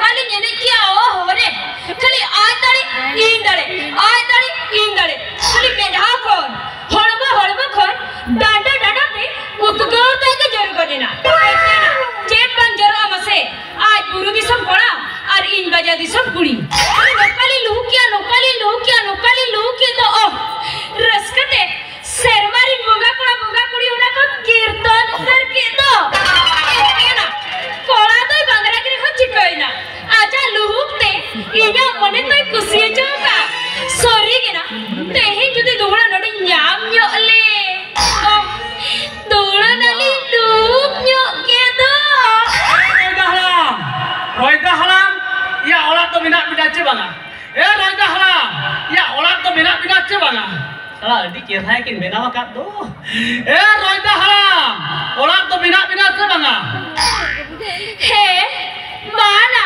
kali nyene kia oh hore kali aadari indare kali medha kon holba kon dada te utgaur te jor korena chet bang jor amase aaj buru disam koda ar in baja disam kuri nokali lukia to oh raskate sermari bunga kuri una ko kirtan karke to ekena kola to bangara kire ko chikoina aja luhuk te inya mone to kusi joka sorry gina tehin judi dura nodi nyam nyole oh dura nali luhuk nyok kedo Roida halam ya olah to minak bidace banga roida halam ya olah to minak bidace banga salah di kira kin bena makat do roida halam olah to minak bidace banga he mana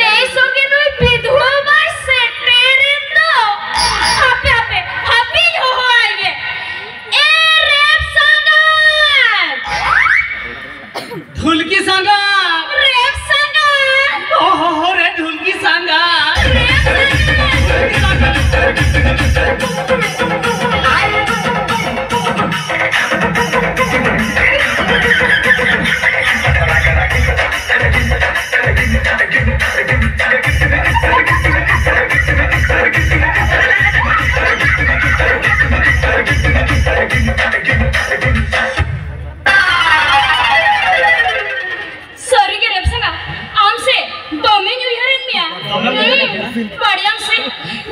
leso ke noi bidhua mai setere to happy ho aige rap sangat dhulki sanga rap sangat oh re dhulki sanga sorry ke rap sangat amse dome nyu heren mia badiam se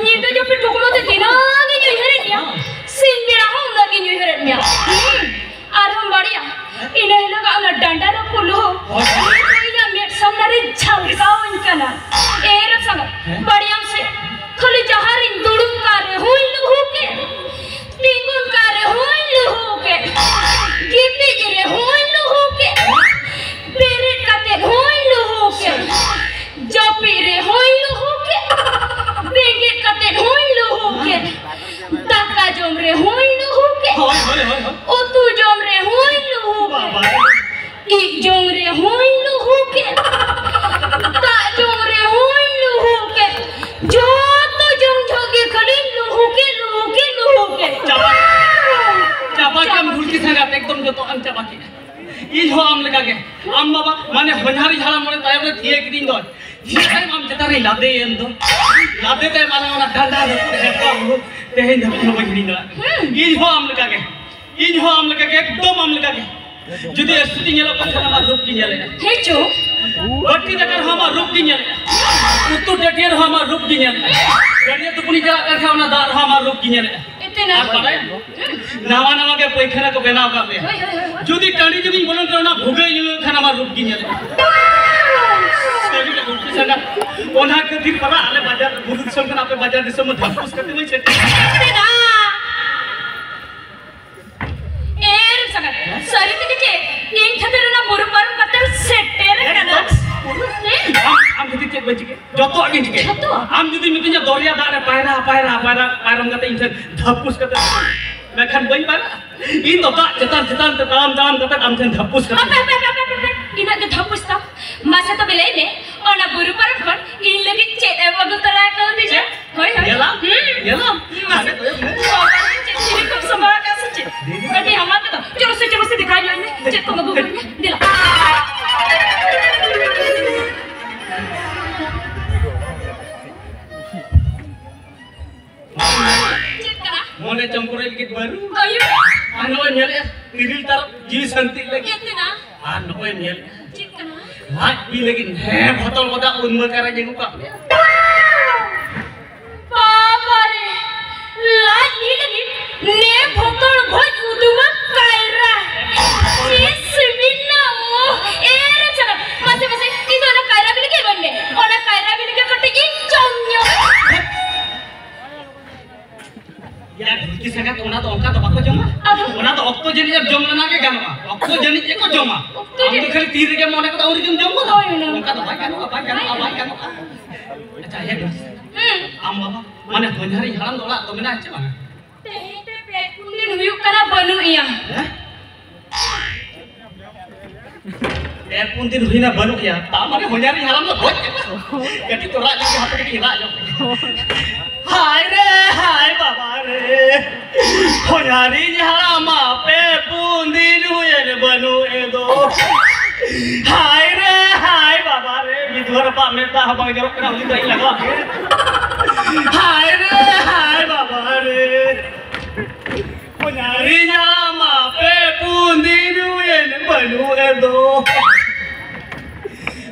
nyinda jo pit kokolo te dina ngi nyu heren mia sin mira hom lagi nyu heren mia ar hum badiya ina laga na danda na pulu ina met samnare jhalgao inkana rap sangat badiam se khali jaharin dudum kare hoilu hoke tingun kare hoilu hoke gipi jere hoilu hoke pere kate hoilu hoke jopire hoilu hoke bege kate hoilu hoke daka jomre hoilu hoke otu jomre hoilu hoke I jomre hoilu hoke ta jomre hoilu hoke joto jom joge khali lu hoke chapa kam dhulki sanga ekdom joto am chapa ki ᱤᱧ ᱦᱚᱸ ᱟᱢ ᱞᱮᱠᱟ ᱜᱮ ᱟᱢ ᱵᱟᱵᱟ ᱢᱟᱱᱮ ᱦᱚᱧᱦᱟᱨᱤ ᱦᱟᱲᱟᱢ ᱢᱚᱬᱮ ᱛᱟᱭᱚᱢ ᱨᱮ ᱛᱷᱤᱭᱟᱹ ᱠᱤᱫᱤᱧ ᱫᱚ ᱛᱟᱭᱚᱢ ᱟᱢ ᱪᱮᱛᱟᱱ ᱨᱮ ᱞᱟᱫᱮᱭᱮᱱ ᱫᱚ ᱞᱟᱫᱮ ᱛᱟᱭᱚᱢ ᱟᱞᱟᱝ ᱚᱱᱟ ᱰᱟᱸᱰᱟ ᱨᱟᱹᱯᱩᱫ ᱦᱮᱯᱨᱟᱣ ᱛᱮᱦᱮᱧ ᱫᱷᱟᱹᱵᱤᱡ ᱦᱚᱸ ᱵᱟᱹᱧ ᱦᱤᱲᱤᱧ ᱫᱟᱲᱮᱭᱟᱜ ᱤᱧ ᱦᱚᱸ ᱟᱢ ᱞᱮᱠᱟ ᱜᱮ ᱮᱠᱫᱚᱢ ᱟᱢ ᱞᱮᱠᱟ ᱜᱮ ᱡᱩᱫᱤ ᱮᱥᱛᱤ ᱧᱮᱞᱚᱜ ᱠᱷᱟᱱ ᱟᱢᱟᱜ ᱨᱩᱯ ᱜᱤᱧ ᱧᱮᱞᱮᱜᱼᱟ hecho ᱵᱟᱹᱴᱤ ᱫᱟᱠᱟ ᱨᱮᱦᱚᱸ ᱟᱢᱟᱜ ᱨᱩᱯ ᱜᱤᱧ ᱧᱮᱞᱮᱜᱼᱟ ᱩᱛᱩ ᱴᱟᱹᱴᱤᱭᱟᱹ ᱨᱮᱦᱚᱸ ᱟᱢᱟᱜ ᱨᱩᱯ ᱜᱤᱧ ᱧᱮᱞᱮᱜᱼᱟ ᱜᱟᱹᱰᱭᱟᱹ ᱛᱩᱯᱩᱱᱤ ᱪᱟᱞᱟᱜ ᱠᱟᱱ ᱠᱷᱟᱱ ᱚᱱᱟ ᱫᱟᱜ ᱨᱮᱦᱚᱸ ᱟᱢᱟᱜ ᱨᱩᱯ ᱜᱤᱧ ᱧᱮᱞᱮᱜᱼᱟ इतना नावा के पैखाना को बनाव कर लिया जुदी टाणी जुदी बोलन करना भुगे यूं खाना मार रुक गिन सरी के गुल्टी संगा ओना के दिन परा आले बाजार बुदुक संग आपे बाजार दिसम में धपुस करते हुए छे इतना एर संगा सरी ते के इन खतर ना बुरु पर कतर सेटेर कना आम जुदी चेक बच के जतो आगे के आम जुदी मितिया दरिया दाग रे पायरम कते इन धपुस करते मैं खान बई पारा इन तो का चतान ताम कते आम ठन धपुस करते ina ke dhapus ta masa to belai ne ona buru par khon in lagi chet bagu tara ka dije hoi yelam masa chet ini kop sama ka se adi hamat to chalo se dikhai jo ne chet ko bagu dila मोने चमकोरे लिखित बारू ayo ano nyel tiril tar ji santi lagi itina ano nyel chet kana mat bi lagi he botol bodak unmur kara jengu ka baba re laj ni lagi ne botol bhoj uduma kaira sis minna o era chana mase itu na kaira bi lagi bande ona kaira bi lagi katti ji chomyo ya dhulki sangat ona to onka to bako joma ona to okto jeni jab jom lana ke ganwa okto jeni eko joma am to khali tir ge mone ko auri jom jom ko onka to bai kanu acha ya am baba mane honhari haram dola to mena acha bang te pekunin huyuk kana banu iya pun din huina baru ya. Tamane honyari haram lo goj. Kati to raja ke hath ke raja. Hai baba re. Honyari haram pe pun din huina banu edo. Hai baba re. Vidwar pa meta habang jarok kena uli dai laga. Hai baba re. Honyari haram pe pun din huina banu edo.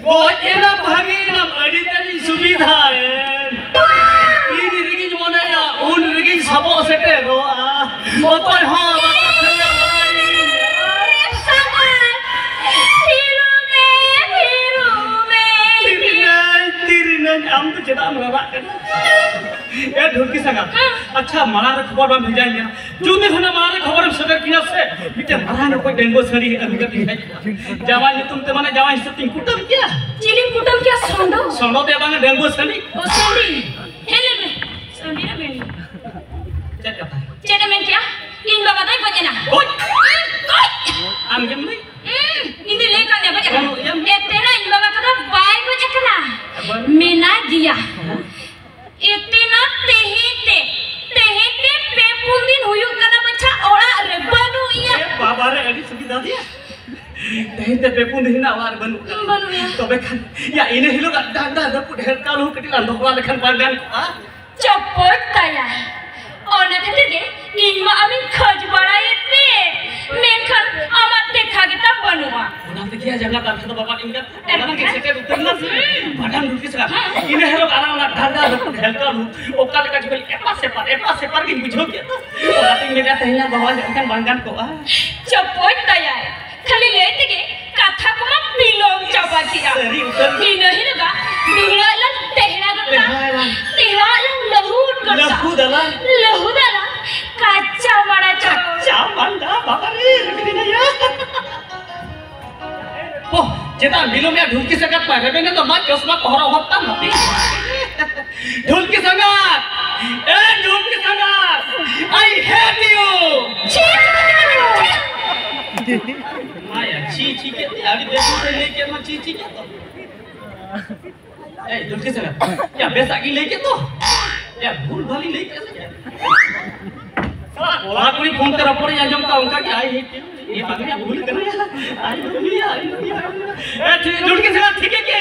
Boj ena bhagi na adi tari subidha hai. Ini rigi jmona ya un rigi sabo sete ro a. Motoy ha bata thaya bhai. Tirina am to cheda mara kana. ए ढोलकी संगा अच्छा मारा खबर बा भेजाई गया जुदी होना मारा खबर सदर किया से बिटे मारा न कोई डेंगो सड़ी अभी का दिखाई जवान तुम ते माने जवान सतिंग कुटम क्या चिलिंग कुटम क्या सोंडो सोंडो दे बांगे डेंगो सड़ी ओ सोंडी हेले में सोंडी ना बेनी चेटा में क्या इन बाबा दाई बजना ओय ओय आम गेम नहीं ini lekan ya baca etena in baba kada bai baca kana mena dia etena tehete pepundin huyuk kana baca ora re banu iya baba re adi sugida dia tehete pepundin awar banu ya tobe kan ya ini hilo danda dapu her kalu ketil andokla lekhan pandan ko cepot kaya ona tege inma amin khoj badaite menkan amat dekha kita banua ona te kiya jaga tar to baba ingat ona ke sete utarna badan dulki sega ini helo ana ona danda dapu her kalu okal ka jbel epa separ ki bujho ke ona te mega tehna bawa lekhan bangan ko cepot kaya khali le tege katha ko ma bilong chaba dia ini hiloga bihla tehna gata tehna lahu dalan kaca mara kaca manda baba re rukina ya oh jeta bilong ya ढोलकी संगत pa rebe na to ma chosma kohra hotta mati ढोलकी संगत I hate you Maya chi ke ari besu se leke ma chi ke to ढोलकी संगत ya besa ki leke to ya भूल भाली leke orang kuni phone ter apor ya jom ka unka ki I hate you ये बागरिया भूल कर रहा आई दुनिया ए ढोलकी संगत ठीक है कि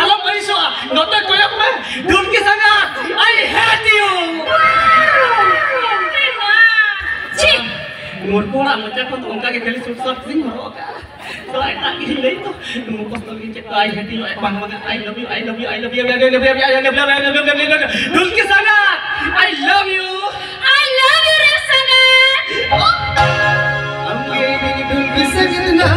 आलम परिसो नोते कोयक में ढोलकी संगत I hate you छी मोर कोड़ा मचा को उनका के खाली सुट सब सिंह हो का तो ऐसा की नहीं तो मुको तो के I hate you पांग में I love you ढोलकी संगत I love you रे संगत ढोलकी संगत ना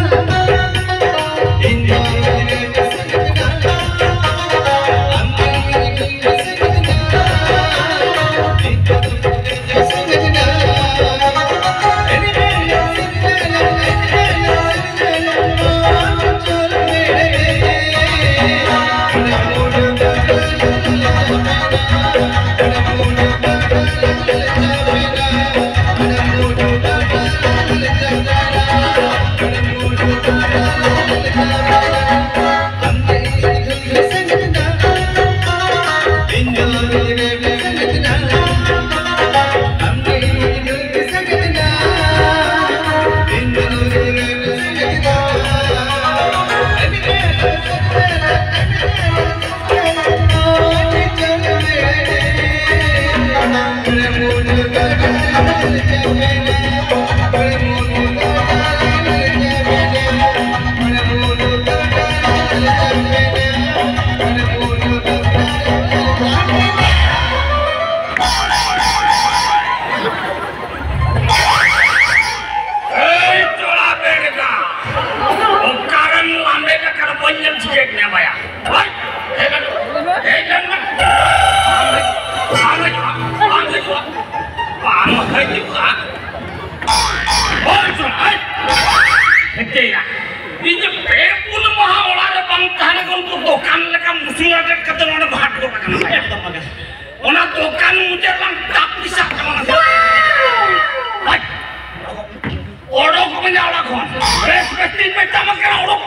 punya orang kon. Respektin mereka makan orang.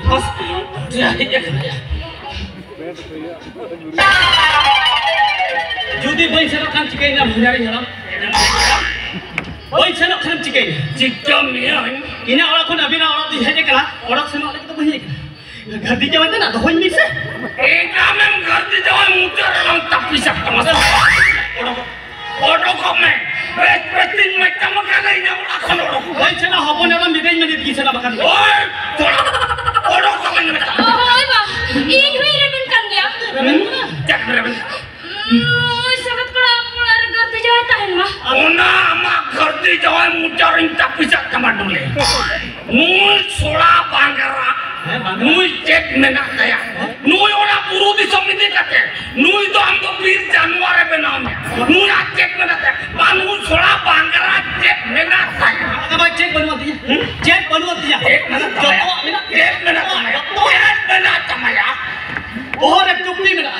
Bos, dia aja kena. Judi boy senok kan cikai na bunyari haram. Boy senok kan cikai. Cikam ya. Ina orang kon abina orang tu haje kala. Orang senok lagi tu bunyari. Gadi jaman tu nak tu hoin bisa. Eka mem gadi jaman muter orang tak bisa kemas. Orang komen. Respektin mereka makan ini orang kon orang. Boy senok hapon orang bidai menit kisah nak makan. Oi, orang komen mereka. Oh, ba. Ini remen kan dia. Cek remen. Sangat kelar gati jawa tahan mah. Ona amak gadi jaman muter orang tak bisa kemas dulu. Nui sola bangara. Nui cek menak kaya. Nui orang buru di samiti kate. Nui tu amdo bir Januari benamnya. Nui cek menak kaya. Nui sola bangara cek menak kaya. Apa cek banwati? Cek banwati ya. Cek menak kaya. Cek menak kaya. Cek menak kaya. Oh, ada टुकड़ी में ना,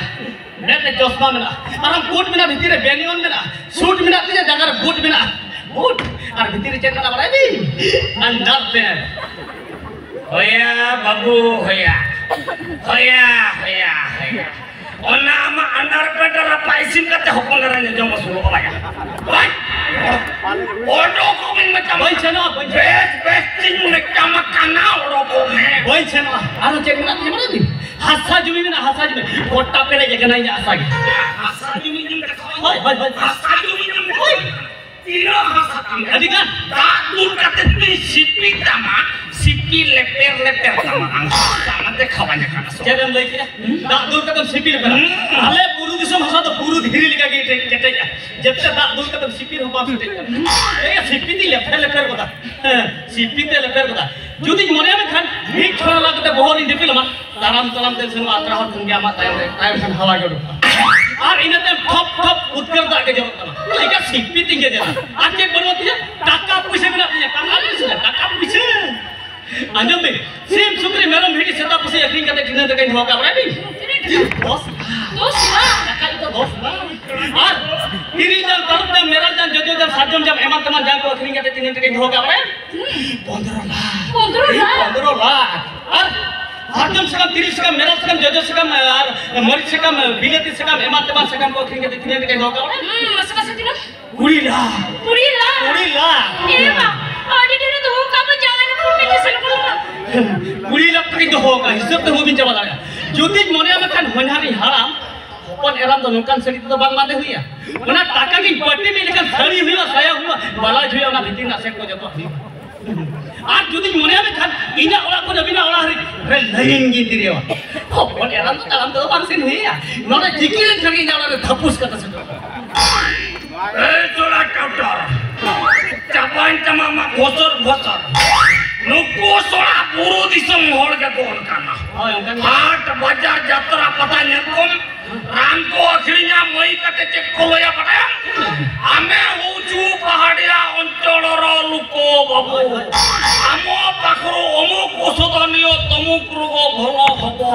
net जोस्मा में ना, आराम coat में ना भीतर banyan में ना, सूट में ना तुझे जगह बूट में ना, बूट, आर भीतर चेक करना पड़ा है अंदर पे, होया बाबू होया, होया होया होया, और ना हम अंदर पे डरा पैसिंग करते हो कौन रहने जो मसूलों को लाया, और डॉक्यूमेंट में कम, वही चलो, बेस्टिंग में कम करना और डॉक्यूमेंट, वही चलो, आराम चेक में ना तुझे मना दी, हासा जुमी में ना हासा जुमी, कोटा पे रह जगह नहीं जा सागी, हासा जुमी जिंदा हाय हाय हाय, हासा जुमी जिंदा, तीनों हासा कम, अधिकार, दूर करते तुम सिपी तमा, सिपी लेपर तमा, sama deh kawannya kan, चलन लगी है, दाग दूर का तुम सिपी ले पड़ा, हाले पुरु दिसम हसा तो पुरु धीरे लिखा गया कहते हैं, जब तक दाग दूर का तुम सिपी हो पास उठे कर, ये सिपी ती लेपर बता, सिपी ते लेपर बता, जो ती मोरिया में खान, एक छोरा लगा तो बहुत इंदे पिलमा, ताराम तेल से मात्रा हो तुम क्या मात्रा है, टाइम खान हवा जोड़ो, आर इन्हें तो ठप उत्तर दाग के जरूरत है, लेकिन सिपी ती के जरूरत, आज के बनवाती है, टाका पुइसे में ना टाका पुइसे अंजम में सेम सुकरी मेरम भेटी सेता पुसे यकीन करते टिने तक इन होगा बराबर दोस्त ना. नकाल तो दोस्त ना और तिरी जन तरफ जन मेरा जन जजो जन साजम जब एमन तमन जान को यकीन करते टिने तक इन होगा बराबर 15 लाख और साजम से कम 30 से कम मेरा से कम जजो से कम और मरी से कम बिलेती से कम एमन तमन से कम को यकीन करते टिने तक इन होगा बराबर Masa tina? 20 lakh Ini mah. Ada dia tu kamu jangan aku kerja selama. 20 lakh तक तो होगा हिसाब तो हो भी जमा लगा ज्योतिष मोरिया में खान होनहारी हराम अपन एराम तो नुकान सड़ी तो बांग माते हुई है उना टाका की पट्टी में लेकर सड़ी हुई साया हुआ बाला हुई उना भीतर ना से को जतो आज ज्योतिष मोरिया में खान इना ओला को नबीना ओला हरी रे लाइन गिंदिरियो अपन एराम तो तालाम तो बांग सिन हुई है नोने जिकिन खगी जाला रे थपुस कता से Coba kauter, capain cama mak bocor, nuku soal buru di semhol jagoan kana. Hat bajar jatra patanya kom, rangko akhirnya mai kate cek koloya pataya. Ame uju pahadia oncoloro luko babu. Amo pakru omu kosodaniyo tomu krugo bholo hobo.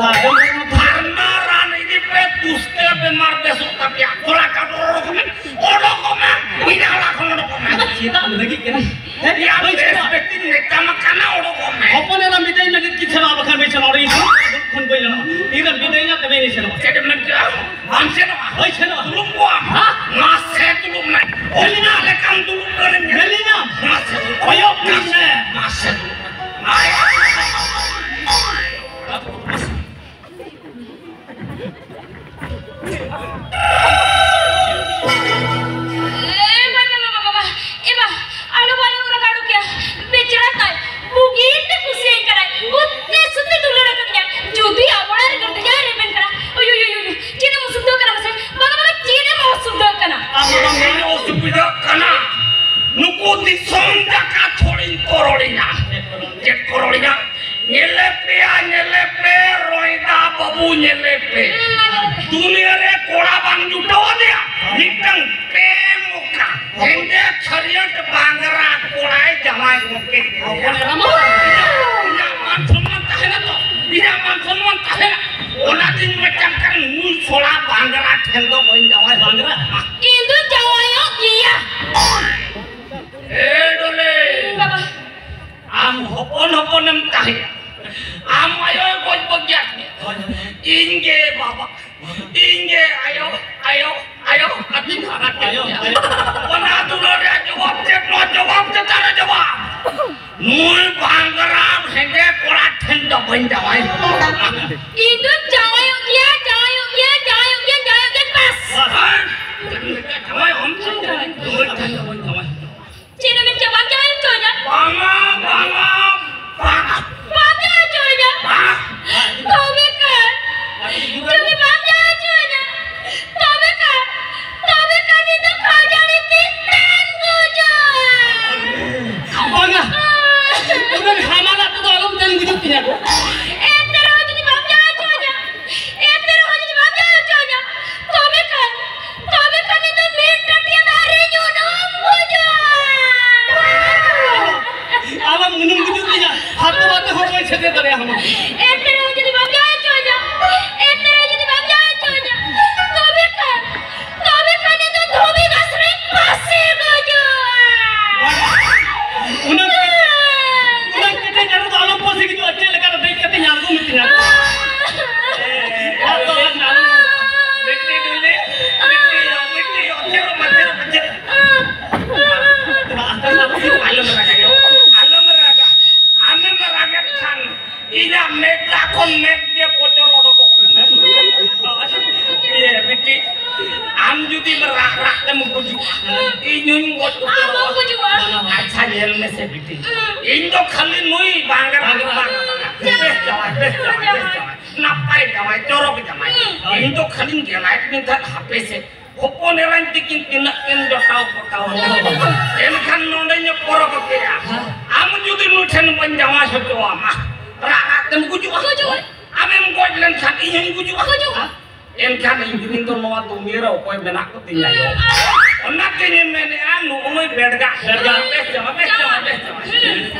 Karena ran ini petuske bemar besok tapi akola kadoro komen. Orang komen, ini orang komen. kita lagi kena Ya, respektin mereka makana orang komen. अपन era बिदाई में किछ ना बखान बेचन और ई खुन बोल ना इरा बिदाई ना तबे नहीं छन Jadi mereka, hamsin ओइ छन tulung gua, masih tulung naik. Olina lekang tulung keren. Melaena Masih, OYO किसे masih tulung. Ayo. दुनिया रे कोड़ा बांग जुटावा दिया निटंग पे मुका हेंगे छरियट बांगरा कोड़ाए जमाए मुके अपन एरा मा या मान सम्मान काहे ना तो या मान सम्मान काहे ना ओना दिन में चमकन मुई छोड़ा बांगरा ठेंदो बन जवाए Bangra Itu jawanya dia. Inge baba, inge ayo, ati karat ayo. Wana dulu dia jawab cara jawab. Nui banggaram henge korat henda banjawai. Itu jawai dia pas. Jawai om jawai. Cina min jawab jawai conya. Bangam. Bang jawai conya. Tapi kan, jadi bang jawai conya. Tapi kan itu kau jadi tintan conya. Bangga. Udah hamalat tu alam dan hidup punya. Terus jadi bang jawai conya. Terus jadi bang jawai conya. Tapi kan itu minta tiap hari nyunum conya. Alam minum hidup punya. Hatu hoy chete dare hum. Terus jadi bang jawai conya. Terus jadi bang jawai conya. Tapi kan itu dhobi ka sering pasir conya. Unang kete jaru to alam posi gitu acce leka deik kete nyagu mitnya. Hatu nalu. Bitti yo, macam. Alam meraga kan. Ina mekla kon mek dia kocor odok. Iya, bitti. Am judi merak temu kuju. Inyun got kocor. Mau kuju. Acha yel me se bitti. Indo khali nui bangar. Bes jawai. Napai jawai, corok jawai. Indo khali gelait minta HP se. Hopon eran tikin tinak indo tau. Enkan nondanya porok kaya. Am judi nuten banjawa soto ama. Rak temu kuju. Amem got len sak inyun kuju. Enkan ingin to noa tumira koi benak ko tinya yo. Onak kene mene anu umoi bedga.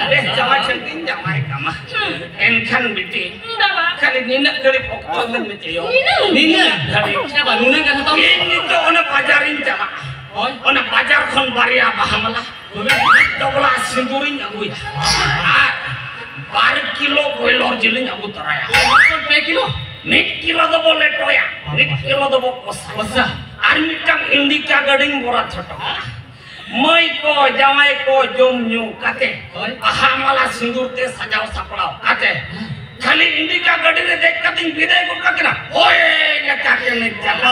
Bes jawai sentin jawai kama. Enkan bitti. Kali nina dari pokok men mete yo. Nina dari siapa nuna kan tahu. Ini to ona pajarin jama. Ona pajar kon baria bahamala. Dobla sindurin aku ya. 12 kilo boilor jilin aku teraya. 2 kilo. Nik kilo do bole toya. Nik kilo do kosa. Armitang indika gading borat choto. Mai ko jamai ko jomnyu kate. Ahamala sindur te sajao saplau kate. Kali indika gading re dek kating bidai ko kakena. Hoy leka kene jala.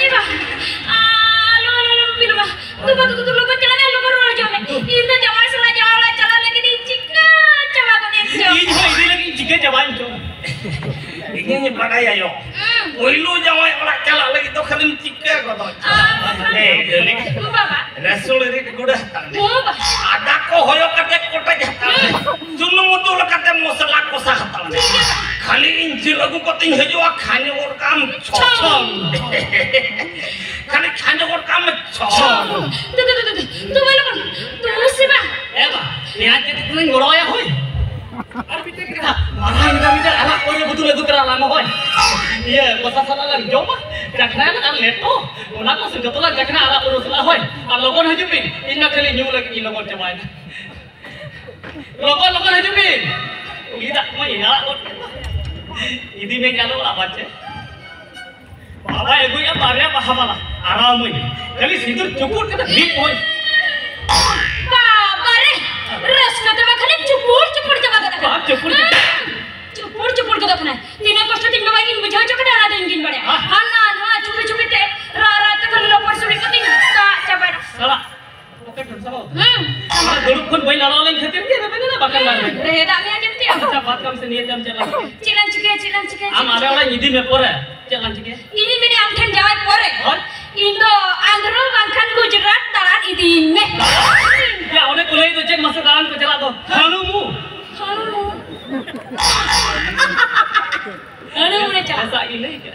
Iba. Lo film ah. Tu lo jalan lo baru jalan. Itu jawai salah jalan lagi di Cika. Coba ko nekjo. Ini lagi jika jawan tu. Ini padaya yo. Oilu jawai olah cala lagi to khalin Cika ko to. Baba. Rasul ri gudah tan. Baba. Ada ko hoyo kate kota jata. Sunu mutul kate mosala ko sahata. Khali inji lagu ko tin hejo khane or kam chom. Khali khane or kam chom. Tu belum. Tu siapa? Eba, niat kita tu ngoroya hoy. Arbiter kita, marah kita anak orang betul itu terlalu lama hoy. Iya, masa salah lagi jauh mah. Jangan kan leto. Orang tu sudah tulah jangan anak urus lah hoy. Logon hajupin, inna kali new lagi logon cobain. Logon hajupin. Kita mau ya. Ini menjalu apa je? Bapa ego ya barya bahamala. Aram hoy. Kali situ cukup kita deep hoy. Baba re. Ras kata makan cupur jaga kata. Cupur kata kena. Tina pasti tinggal main bujau cakap dah ada ingin bade. Hana cupi te. Rara tekan lapor suri kating tak cabar. Salah. Oke, salah. Sama dulu pun boy lalu lain khatir dia tapi na bakal lain. Reda me ajam tiya. Kita baat kam se niat jam jalan. Cilan cike. Am ada orang ini me pore. Jalan cike. Ini mene amkan jawab pore. Or? Indo Andhra bangkan Gujarat taran idin me. Ya, udah kulai itu cek masuk dalam ke jalan tu. Hanumu. Hanumu ne cak. Asa ini ke?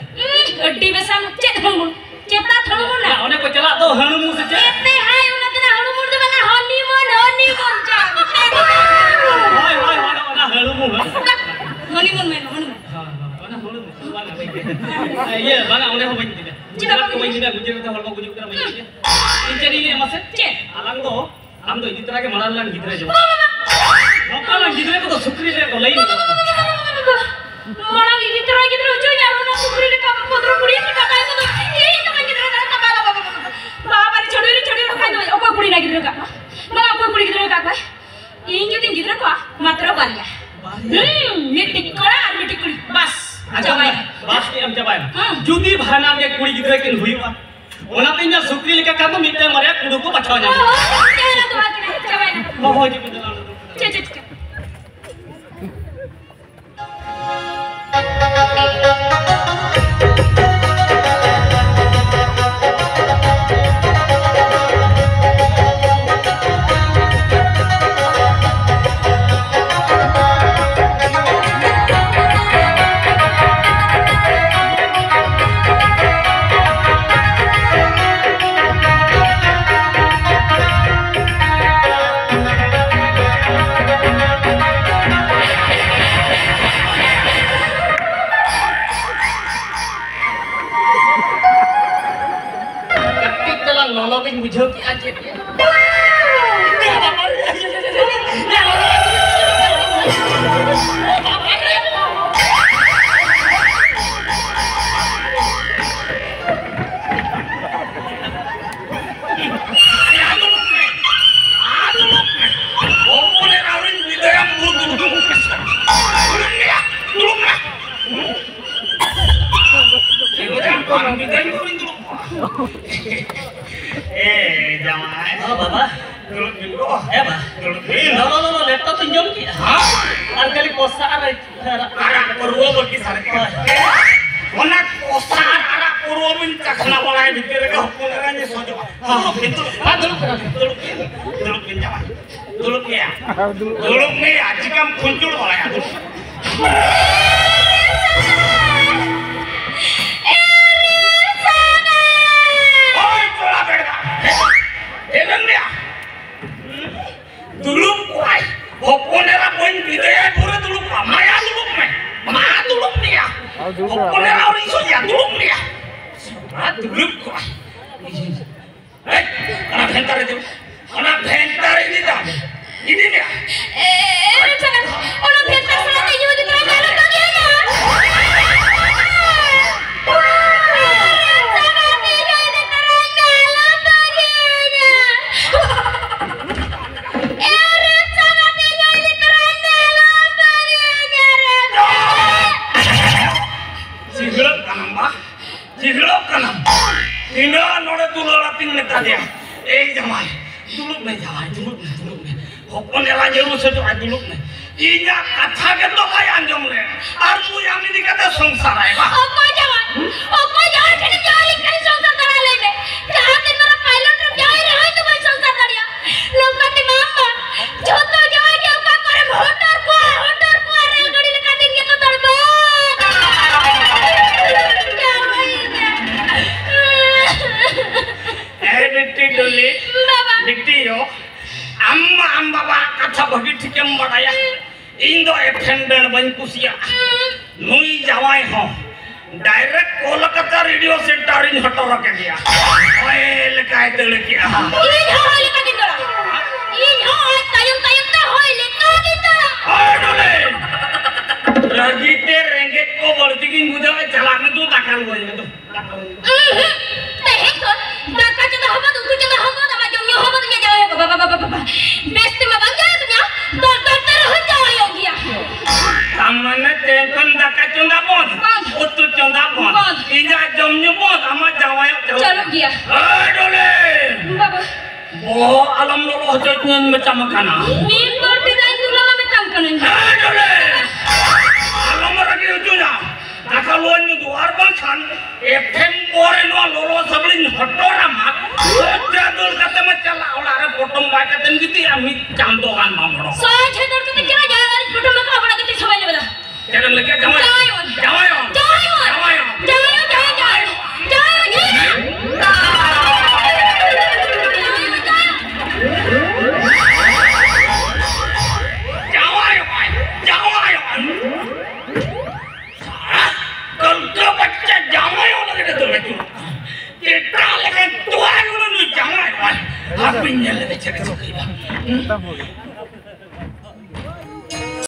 Gadi besar cek hanumu. Cepat hanumu na. Ya, udah ke jalan tu hanumu saja. Ete hai una tena hanumu tu bala honeymoon cak. Hai, hanumu. Honeymoon men honeymoon. Iya, bana udah hobi tidak. Jalan ke mana Gujarat hal mau gujuk kerana ini. Ini ini masih cek. Alang tu, am tu ini terang ke mana lang gidra jawab. Lokal lang gidra tu sukri dia tu lain. Mana gigi terai gitu lucu ya, orang sukri di kampung potro kuri di kata itu tuh, ini teman kita kan bapak curi orang itu, apa kuri lagi gitu kak? Mana apa kuri gitu kak? Ini jadi gitu kak, matra balia. Mitik kuri, bas. Bas ni am cabai. Judi bahana ke kuri gitu kan huiwa. Ona tinya sukri leka kan mite maria kudu ko bachanya. Jangan tuh akhirnya cabai. Mau je betul. Cek. Lolo bin bujuk aja dia. Jamai. Oh, Baba. Dulu. Ba. No, laptop pinjam ki. Ar kali kosa Arak purwo bagi sarka. Ona kosa arak purwo min cakna balai bhitere ka hukunaranya sojo. Dulu pinjam. Dulu me ajikam kuncul balai adu. Dulu kuai, oponera poin bidaya pura dulu pa, maya dulu me, ma dulu dia, oponera orang iso ya dulu dia, dulu kuai, anak bentar ini dah, ini dia, Jangan, orang bentar selama ini di tengah jalan bagiannya. Tinggal nore dulu latin neta dia. Jamai, dulu me. Hopon ela jeru sejo dulu me. Inya kata keto kaya anjom le. Armu yang ini kata sengsara ba. Opo jangan kena jalik kali संसार करा लेने. जहाँ दिन मेरा pilot trip जाए रहा है तो मैं संसार करिया. लोग कहते मामा, जो तो जाए क्या उपा करे होटर को रेलगाड़ी लेकर दिन ये तो तड़पा. क्या Dikti dulu. Baba. Dikti yo. Amma ba kata bagi tikem badaya. Indo FM ban kusia. Nui jawai ho. Direct Kolkata radio center in hotor ke dia. Oil kai dulu kia. Ini hal yang kita dora. Ini hal tayang dah hal yang kita. Dole. Lagi terengget ko bertikin muda jalan itu takkan boleh itu. Tehekor, baka kita hamad, untuk kita hamad, sama jomnya hamad nya jawab, baba. Best ma bangga nya, dokter terus jawab dia. Samana tengkon daka chunda bon, utu chunda bon. Ija jomnya bon, sama jawab. Chalo dia. Dole. Baba. Oh, alam lolo jodnya macam kana. Nin berarti dah itu lama macam kanan. Dole. Alam lagi ujungnya. Nakaluan itu arban kan, FM koren lolo sebelin hotora mak. Jadul kata macam olah potong baca dan gitu ya mit cantokan mamro. Soalnya jadul kita kira jangan potong mak apa lagi sampai ni bela. Jangan lagi jawai. Apa yang lebih cakap?